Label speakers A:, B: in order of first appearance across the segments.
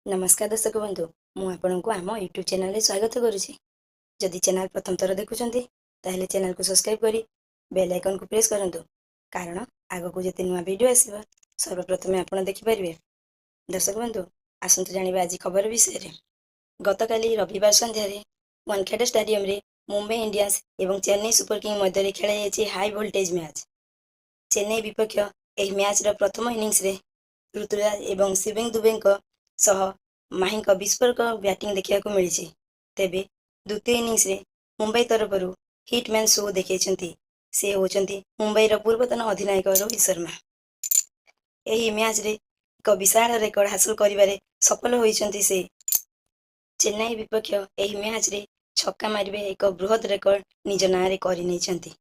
A: नमस्कार दर्शक बंधु मु आपनको आम यूट्यूब चैनल रे स्वागत करुछि। जदि चैनल प्रथम थर देखुछन्ती ताहेले चैनल को सब्सक्राइब करी बेल आइकन को प्रेस करंतु कारण आगो को जते नुवा वीडियो आसीबा सर्वप्रथमे आपण देखि परिबे। दर्शक बंधु आसंतु जानिबा आज खबर विषय रे। गतकाली रविवार संध्या रे वानखेड़े स्टेडियम रे मुंबई इंडियंस एवं चेन्नई सुपर किंग मध्य खेला जायछि हाई वोल्टेज मैच। चेन्नई विपक्ष एही मैच रो प्रथम इनिंग्स रे ऋतुराज एवं शिवेंग दुबे सह माही विस्फोरक बैटिंग देखा मिली। तेबे द्वितीय इनिंग्स रे मुंबई तरफ हिटमैन शो देखते से होचंती मुंबई पूर्वतन अधिनायक रोहित शर्मा। यही मैच रे एक विशाल रेकर्ड हासिल करिबारे सफल होइचंती से। चेन्नई विपक्ष यही मैच रे छक्का मारिबे एक बृहत रेकर्ड निज नाँ रे करि नैचंती।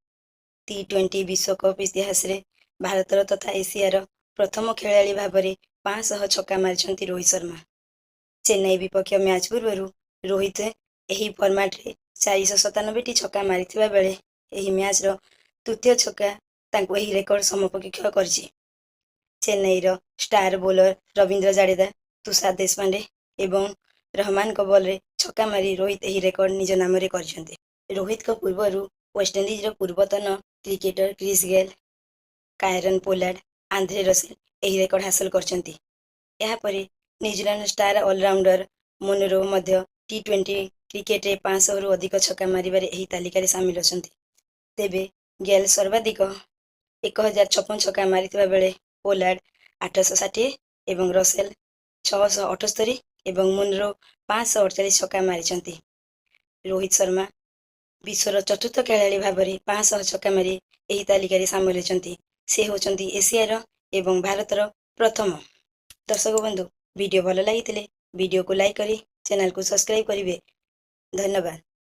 A: T20 विश्वकप इतिहास रे भारतर तथा एशियार प्रथम खेलाड़ी भाव में 500 छक्का मारिछंती रोहित शर्मा। चेन्नई विपक्ष मैच पूर्व रोहित यही फॉर्मेट रे 497 छक्का मारिथिबा बेले यही मैच रो तृतीय छक्का तांको यही रेकर्ड समकक्ष करछि। चेन्नई रो स्टार बोलर रविंद्र जाडेजा, तुषार देशपांडे एवं रहमान को बॉल रे छक्का मारी रोहित यही रेकर्ड निज नाम रे करछंती। रोहित को पूर्व वेस्टइंडीज रो पूर्वतन cricketer Chris Gayle, Kieron Pollard, Andre Russell यही रेकर्ड हासिल करछंती। यहा परे न्यूजीलैंड स्टार ऑलराउंडर मुनरो मध्य T20 क्रिकेट रे 500 रु अधिक छक्का मारिबारे एही तालिका रे शामिल अछंती। तेबे गेल सर्वाधिक 1056 छक्का मारिथिबा बेले पोलार्ड 860 एवं रसेल 678 एवं मुनरो 548 छक्का मारिछंती। रोहित शर्मा विश्वर चतुर्थ खेलाड़ी भाव में 500 छक्का मारी एही तालिका रे शामिल अछंती। से होचंती एशियार एवं भारतर प्रथम। दर्शक बंधु वीडियो भल लगी वीडियो को लाइक करी चैनल को सब्सक्राइब करिवे। धन्यवाद।